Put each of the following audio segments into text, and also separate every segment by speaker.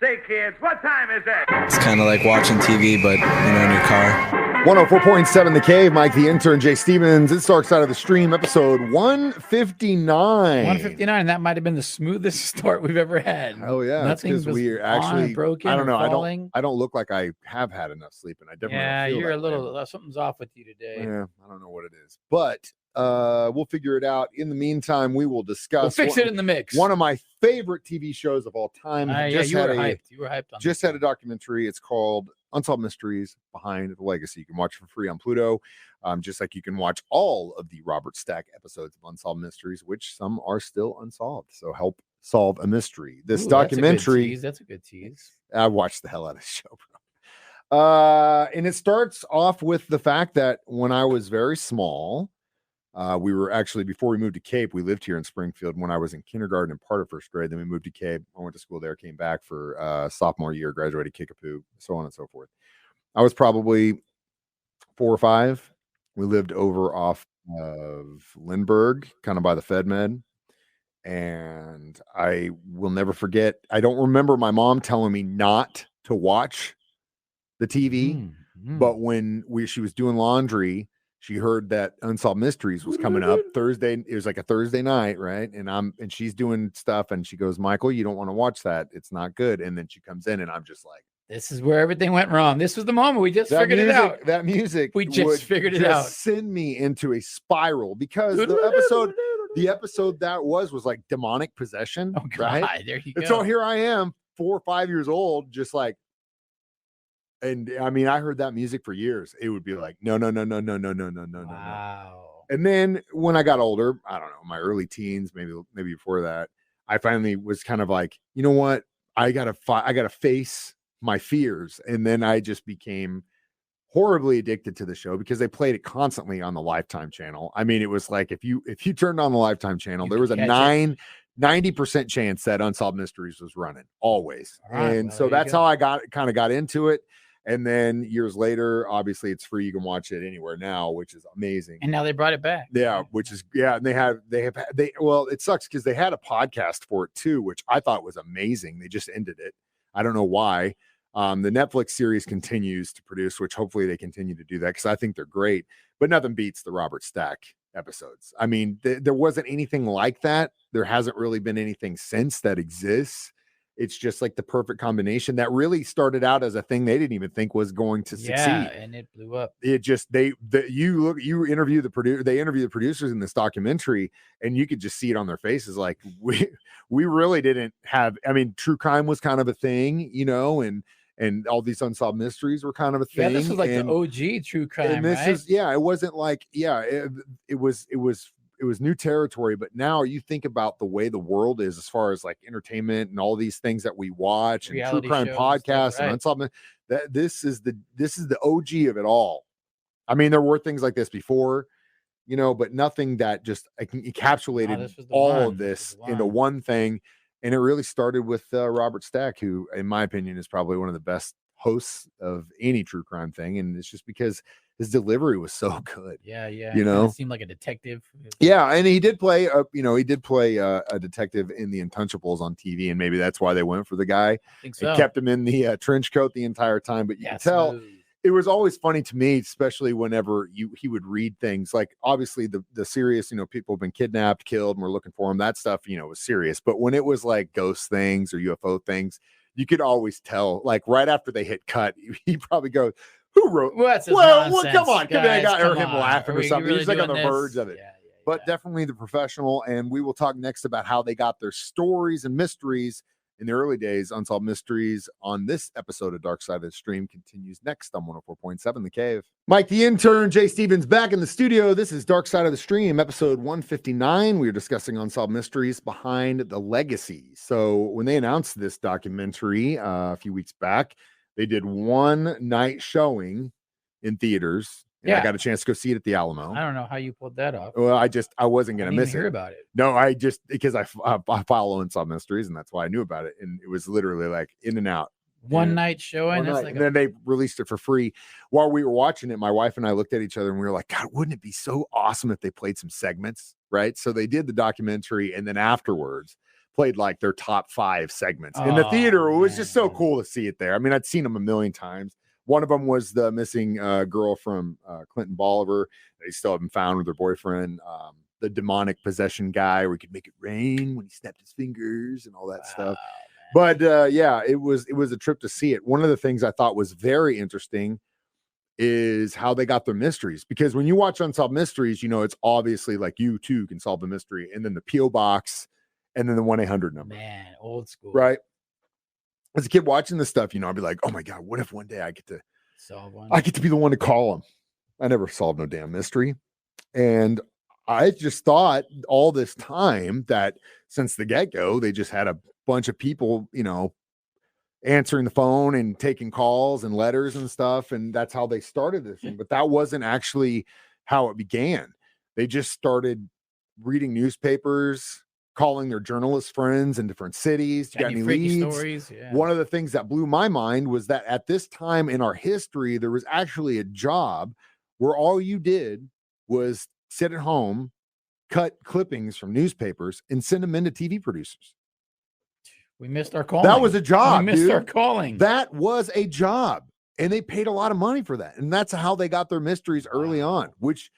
Speaker 1: Say, kids, what time is it?
Speaker 2: It's kind of like watching TV, but, in your car.
Speaker 3: 104.7 The Cave, Mike the Intern, Jay Stevens. It's Dark Side of the Stream, episode 159.
Speaker 4: 159. That might have been the smoothest start we've ever had.
Speaker 3: Oh, yeah.
Speaker 4: Nothing was
Speaker 3: we're actually
Speaker 4: broken.
Speaker 3: I don't know.
Speaker 4: Falling.
Speaker 3: I don't look like I have had enough sleep, and I definitely don't feel
Speaker 4: you're
Speaker 3: that
Speaker 4: a little.
Speaker 3: way.
Speaker 4: Something's off with you today.
Speaker 3: Yeah, I don't know what it is, but we'll figure it out. In the meantime, we will discuss.
Speaker 4: We'll fix it in the mix.
Speaker 3: One of my favorite TV shows of all time.
Speaker 4: Yeah, you were hyped. You were hyped on.
Speaker 3: Just had a documentary. It's called Unsolved Mysteries Behind the Legacy. You can watch it for free on Pluto, just like you can watch all of the Robert Stack episodes of Unsolved Mysteries, which some are still unsolved. So help solve a mystery. This documentary.
Speaker 4: That's a good tease.
Speaker 3: I watched the hell out of the show, bro. And it starts off with the fact that when I was very small, we were actually, before we moved to Cape, we lived here in Springfield when I was in kindergarten and part of first grade. Then we moved to Cape. I went to school there, came back for sophomore year, graduated Kickapoo, so on and so forth. I was probably 4 or 5. We lived over off of Lindbergh, kind of by the FedMed. And I will never forget, I don't remember my mom telling me not to watch the TV, but when she was doing laundry, she heard that Unsolved Mysteries was coming up Thursday. It was like a Thursday night, right? And she's doing stuff, and she goes, "Michael, you don't want to watch that. It's not good." And then she comes in, and I'm just like,
Speaker 4: "This is where everything went wrong. This was the moment we just figured it out.
Speaker 3: That music,
Speaker 4: we just figured it out.
Speaker 3: Send me into a spiral because the episode that was like demonic possession.
Speaker 4: Oh God, right? There you go.
Speaker 3: And so here I am, 4 or 5 years old, just like. And I mean, I heard that music for years. It would be like, no.
Speaker 4: Wow.
Speaker 3: And then when I got older, I don't know, my early teens, maybe before that, I finally was kind of like, you know what? I gotta face my fears. And then I just became horribly addicted to the show because they played it constantly on the Lifetime channel. I mean, it was like if you turned on the Lifetime channel, there was a 90% chance that Unsolved Mysteries was running always. Right, and so that's how I got into it. And then years later, obviously it's free. You can watch it anywhere now, which is amazing.
Speaker 4: And now they brought it back.
Speaker 3: Yeah, and well, it sucks because they had a podcast for it too, which I thought was amazing. They just ended it. I don't know why. The Netflix series continues to produce, which hopefully they continue to do that because I think they're great, but nothing beats the Robert Stack episodes. I mean, there wasn't anything like that. There hasn't really been anything since that exists. It's just like the perfect combination that really started out as a thing they didn't even think was going to succeed.
Speaker 4: Yeah, and it blew up.
Speaker 3: It just they interview the producers in this documentary, and you could just see it on their faces. Like we really didn't have. I mean, true crime was kind of a thing, and all these unsolved mysteries were kind of a thing.
Speaker 4: Yeah, this was like the OG true crime.
Speaker 3: And this is it wasn't like it was new territory, but now you think about the way the world is as far as like entertainment and all these things that we watch and reality true crime podcasts and unsolved. That this is the OG of it all. I mean, there were things like this before, but nothing that just encapsulated all of this into one thing. And it really started with Robert Stack, who, in my opinion, is probably one of the best hosts of any true crime thing. And it's just because his delivery was so good.
Speaker 4: Yeah.
Speaker 3: It
Speaker 4: seemed like a detective.
Speaker 3: Yeah, and he did play a detective in The Untouchables on TV, and maybe that's why they went for the guy.
Speaker 4: I think so.
Speaker 3: It kept him in the trench coat the entire time, but you can tell it was always funny to me, especially whenever he would read things like obviously the serious, people have been kidnapped, killed, and we're looking for them. That stuff, was serious. But when it was like ghost things or UFO things, you could always tell. Like right after they hit cut, he probably goes, "Who wrote?"
Speaker 4: Well,
Speaker 3: come on, guys, or him laughing or something. He's like on the verge of it. But definitely the professional, and we will talk next about how they got their stories and mysteries in the early days. Unsolved Mysteries on this episode of Dark Side of the Stream continues next on 104.7 The Cave. Mike the Intern, Jay Stevens back in the studio. This is Dark Side of the Stream, episode 159. We are discussing Unsolved Mysteries Behind the Legacy. So when they announced this documentary a few weeks back, they did one night showing in theaters. Yeah. I got a chance to go see it at the Alamo.
Speaker 4: I don't know how you pulled that off.
Speaker 3: Well, I wasn't going to miss it.
Speaker 4: Hear about it.
Speaker 3: No, because I follow Unsolved Mysteries, and that's why I knew about it. And it was literally like in and out.
Speaker 4: One night showing.
Speaker 3: And then they released it for free. While we were watching it, my wife and I looked at each other and we were like, God, wouldn't it be so awesome if they played some segments? Right. So they did the documentary, and then afterwards played like their top 5 segments in the theater. It was just so
Speaker 4: man.
Speaker 3: cool to see it there. I mean, I'd seen them a million times. One of them was the missing girl from Clinton Bolivar. They still haven't found with her boyfriend. The demonic possession guy where he could make it rain when he snapped his fingers and all that stuff.
Speaker 4: Man.
Speaker 3: But yeah, it was a trip to see it. One of the things I thought was very interesting is how they got their mysteries, because when you watch Unsolved Mysteries, it's obviously like you too can solve the mystery, and then the PO box, and then the 1-800 number.
Speaker 4: Man, old school,
Speaker 3: right? As a kid watching this stuff, I'd be like, oh my god, what if one day I get to
Speaker 4: solve one?
Speaker 3: I get to be the one to call them. I never solved no damn mystery, and I just thought all this time that since the get-go, they just had a bunch of people, answering the phone and taking calls and letters and stuff. And that's how they started this thing. But that wasn't actually how it began. They just started reading newspapers, calling their journalist friends in different cities. Got any leads?
Speaker 4: Stories? Yeah.
Speaker 3: One of the things that blew my mind was that at this time in our history, there was actually a job where all you did was sit at home, cut clippings from newspapers, and send them into TV producers.
Speaker 4: We missed our calling.
Speaker 3: That was a job.
Speaker 4: We missed our calling.
Speaker 3: That was a job. And they paid a lot of money for that. And that's how they got their mysteries early on, which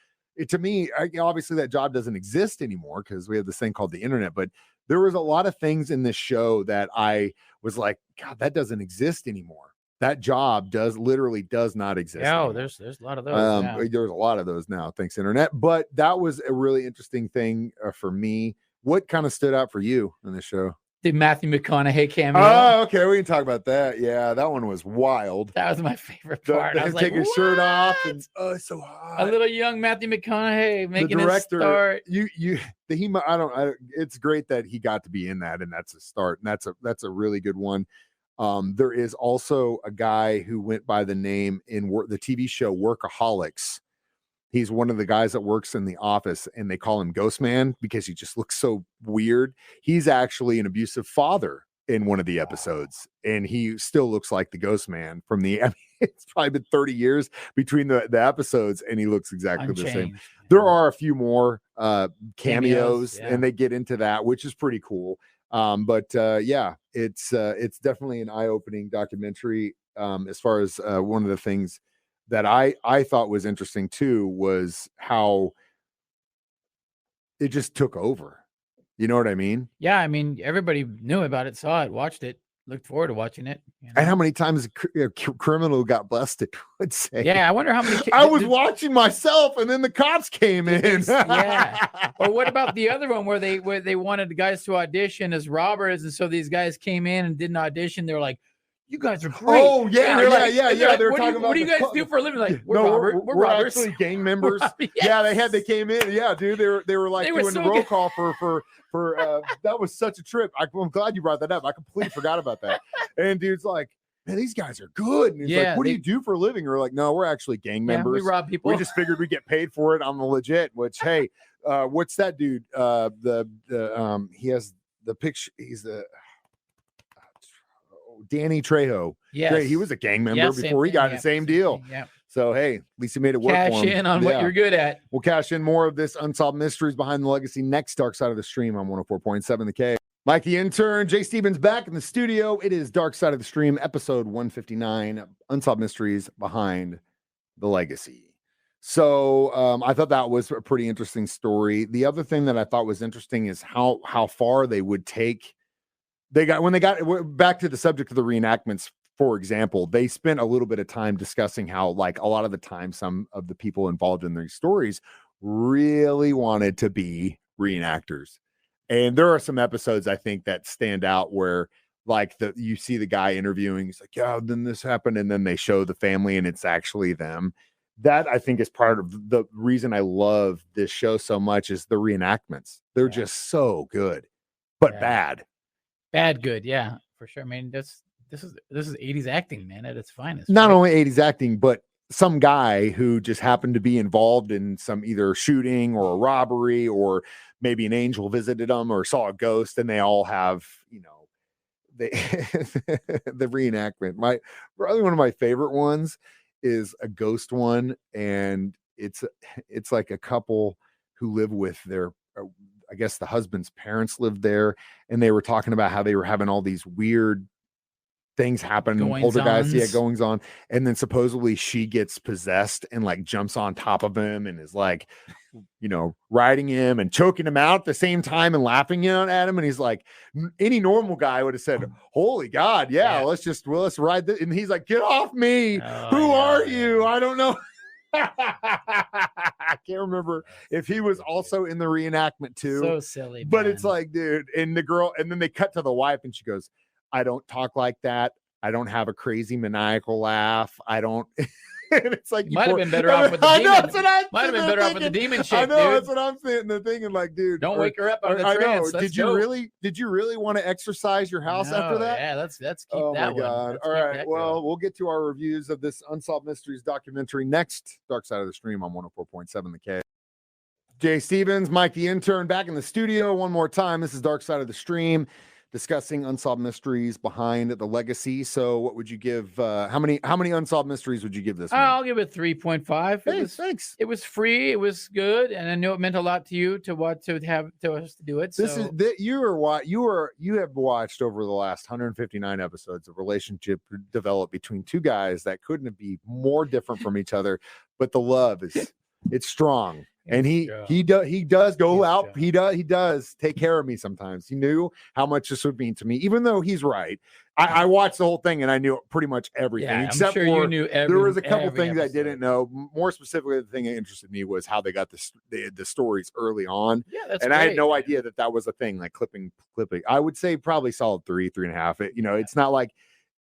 Speaker 3: to me, obviously that job doesn't exist anymore because we have this thing called the internet. But there was a lot of things in this show that I was like, God, that doesn't exist anymore. That job literally does not exist.
Speaker 4: Yeah, there's a lot of those.
Speaker 3: There's a lot of those now, thanks internet. But that was a really interesting thing for me. What kind of stood out for you in this show?
Speaker 4: The Matthew McConaughey cameo.
Speaker 3: Oh, okay. We can talk about that. Yeah, that one was wild.
Speaker 4: That was my favorite part. I was
Speaker 3: take
Speaker 4: like,
Speaker 3: his shirt off and it's so hot.
Speaker 4: A little young Matthew McConaughey making
Speaker 3: the director,
Speaker 4: his start.
Speaker 3: It's great that he got to be in that, and that's a start. And that's a really good one. There is also a guy who went by the name in the TV show Workaholics. He's one of the guys that works in the office, and they call him Ghost Man because he just looks so weird. He's actually an abusive father in one of the episodes, and he still looks like the Ghost Man from it's probably been 30 years between the episodes, and he looks exactly the same. There are a few more cameos, and they get into that, which is pretty cool. But yeah, it's definitely an eye-opening documentary. As far as one of the things that I thought was interesting too was how it just took over. You know what I mean?
Speaker 4: Yeah, I mean, everybody knew about it, saw it, watched it, looked forward to watching it.
Speaker 3: And how many times a criminal got busted? I would say.
Speaker 4: Yeah, I wonder how many.
Speaker 3: I was watching myself, and then the cops came in.
Speaker 4: Yeah. Or what about the other one where they wanted the guys to audition as robbers, and so these guys came in and didn't audition? They're like, "You guys are great."
Speaker 3: Oh yeah, yeah. They're
Speaker 4: talking
Speaker 3: about
Speaker 4: what do you guys do for a living? Like, we're robbers.
Speaker 3: Actually gang members.
Speaker 4: Yes.
Speaker 3: Yeah, they came in. Yeah, dude, they were like doing the roll call for that was such a trip. I'm glad you brought that up. I completely forgot about that. And dude's like, man, these guys are good. And he's like, what do you do for a living? We're like, no, we're actually gang members.
Speaker 4: We rob people.
Speaker 3: We just figured we'd get paid for it on the legit. Which, hey, what's that dude? He has the picture. He's the Danny Trejo.
Speaker 4: Yeah,
Speaker 3: he was a gang member before he got the same deal.
Speaker 4: Yeah.
Speaker 3: So hey, at least he made it work.
Speaker 4: Cash in on what you're good at.
Speaker 3: We'll cash in more of this Unsolved Mysteries Behind the Legacy next Dark Side of the Stream on 104.7 The K. Like the intern, Jay Stevens back in the studio. It is Dark Side of the Stream, episode 159, Unsolved Mysteries Behind the Legacy. So I thought that was a pretty interesting story. The other thing that I thought was interesting is how far they would take. When they got back to the subject of the reenactments, for example, they spent a little bit of time discussing how, like, a lot of the time, some of the people involved in these stories really wanted to be reenactors. And there are some episodes I think that stand out where, like, you see the guy interviewing, he's like, yeah, then this happened, and then they show the family and it's actually them. That I think is part of the reason I love this show so much is the reenactments. They're just so good, but bad.
Speaker 4: Bad good, yeah, for sure. I mean, this is 80s acting, man, at its finest.
Speaker 3: Not only 80s acting, but some guy who just happened to be involved in some either shooting or a robbery, or maybe an angel visited them or saw a ghost, and they all have, the reenactment. Probably one of my favorite ones is a ghost one, and it's like a couple who live with their I guess the husband's parents lived there, and they were talking about how they were having all these weird things happen. Older guys, yeah, goings on. And then supposedly she gets possessed and like jumps on top of him and is like, you know, riding him and choking him out at the same time and laughing at him. And he's like, any normal guy would have said, holy God, yeah. let's ride this. And he's like, get off me. Who are you? I don't know. I can't remember if he was also in the reenactment too.
Speaker 4: So silly,
Speaker 3: but
Speaker 4: man.
Speaker 3: It's like, dude, and the girl, and then they cut to the wife and she goes, I don't talk like that. I don't have a crazy maniacal laugh. I don't. And it's like,
Speaker 4: might have been better off with the demon. Might have been better off with the demon chick.
Speaker 3: I know,
Speaker 4: dude.
Speaker 3: that's what I'm sitting there thinking, like, dude,
Speaker 4: don't wake her up out of the trance.
Speaker 3: Did you really want to exercise your house after that?
Speaker 4: Yeah, let's keep that
Speaker 3: one.
Speaker 4: Oh
Speaker 3: my God. All right. Well, we'll get to our reviews of this Unsolved Mysteries documentary next. Dark Side of the Stream on 104.7 The K. Jay Stevens, Mike the Intern, back in the studio one more time. This is Dark Side of the Stream, discussing unsolved mysteries behind the legacy. So what would you give, how many unsolved mysteries would you give this one?
Speaker 4: I'll give it 3.5.
Speaker 3: Hey, thanks.
Speaker 4: It was free, it was good, and I know it meant a lot to you to us to do it.
Speaker 3: This is that you have watched over the last 159 episodes of relationship develop between two guys that couldn't be more different from each other, but the love it's strong. And he does go out. He does take care of me sometimes. He knew how much this would mean to me, even though he's right. I watched the whole thing and I knew pretty much everything.
Speaker 4: Yeah,
Speaker 3: except
Speaker 4: I'm sure you knew
Speaker 3: there was a couple things I didn't know. More specifically, the thing that interested me was how they got the stories early on.
Speaker 4: Yeah, that's
Speaker 3: and I had no idea that was a thing, like clipping. I would say probably solid 3.5. It's not like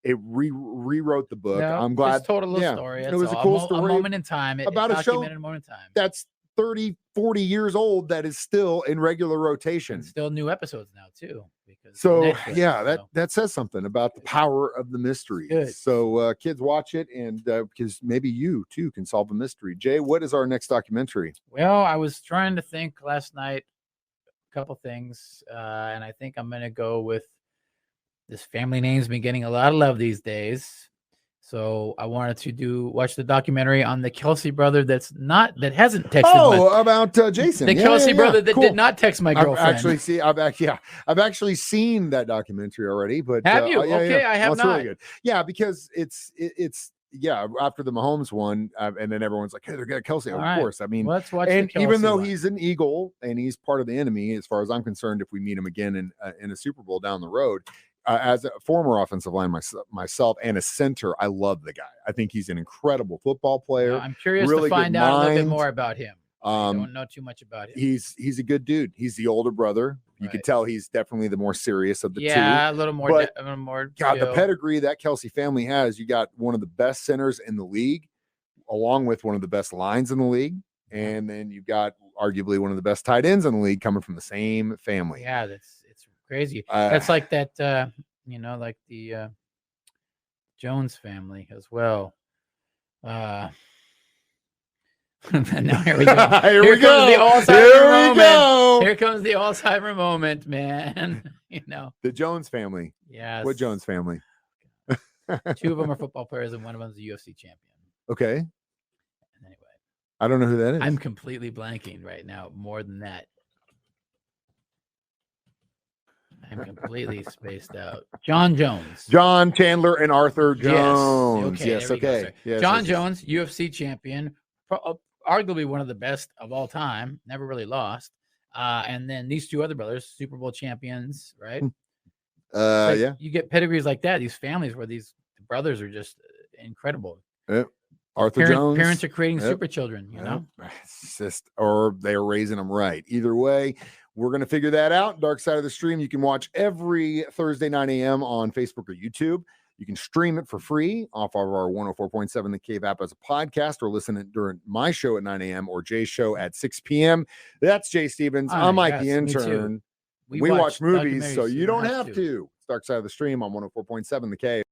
Speaker 3: it rewrote the book.
Speaker 4: No,
Speaker 3: I'm glad.
Speaker 4: Just told a little story.
Speaker 3: It was a cool story.
Speaker 4: A moment in time.
Speaker 3: About a show that's 30, 40 years old that is still in regular rotation.
Speaker 4: And still new episodes now too.
Speaker 3: That says something about the power of the mystery. So kids, watch it, and because maybe you too can solve a mystery. Jay, what is our next documentary?
Speaker 4: Well, I was trying to think last night a couple things, and I think I'm gonna go with this family name's been getting a lot of love these days. So I wanted to watch the documentary on the Kelsey brother that hasn't texted.
Speaker 3: About Jason,
Speaker 4: the Kelsey brother that did not text my girlfriend.
Speaker 3: I've actually seen that documentary already. But
Speaker 4: have you? Okay, I have not.
Speaker 3: Really good. Yeah, because it's after the Mahomes one, and then everyone's like, hey, they're getting Kelsey. Of course. I mean,
Speaker 4: let's watch.
Speaker 3: And even though he's an Eagle and he's part of the enemy, as far as I'm concerned, if we meet him again in a Super Bowl down the road. As a former offensive line myself and a center, I love the guy. I think he's an incredible football player.
Speaker 4: I'm curious to find out a little bit more about him. I don't know too much about him.
Speaker 3: He's a good dude. He's the older brother. You could tell he's definitely the more serious of the two.
Speaker 4: Yeah, a little more.
Speaker 3: God, the pedigree that Kelsey family has. You got one of the best centers in the league, along with one of the best lines in the league, and then you've got arguably one of the best tight ends in the league coming from the same family.
Speaker 4: Yeah, it's crazy. That's like that, like the Jones family as well. Now here we go. Here comes the Alzheimer moment, man.
Speaker 3: The Jones family.
Speaker 4: Yeah.
Speaker 3: What Jones family?
Speaker 4: Two of them are football players, and one of them is a UFC champion.
Speaker 3: Okay.
Speaker 4: Anyway,
Speaker 3: I don't know who that is.
Speaker 4: I'm completely blanking right now. More than that. I'm completely spaced out. John Jones.
Speaker 3: John Chandler and Arthur Jones. Yes. Okay.
Speaker 4: Yes, John Jones, UFC champion, arguably one of the best of all time. Never really lost. And then these two other brothers, Super Bowl champions, right?
Speaker 3: Yeah.
Speaker 4: You get pedigrees like that. These families where these brothers are just incredible.
Speaker 3: Yep. Arthur Jones.
Speaker 4: Parents are creating super children, know?
Speaker 3: It's just, or they're raising them right. Either way, we're going to figure that out. Dark Side of the Stream, you can watch every Thursday, 9 a.m. on Facebook or YouTube. You can stream it for free off of our 104.7 The Cave app as a podcast, or listen it during my show at 9 a.m. or Jay's show at 6 p.m. That's Jay Stevens. I'm Mike the Intern. We watch movies, so you don't have to. It's Dark Side of the Stream on 104.7 The Cave.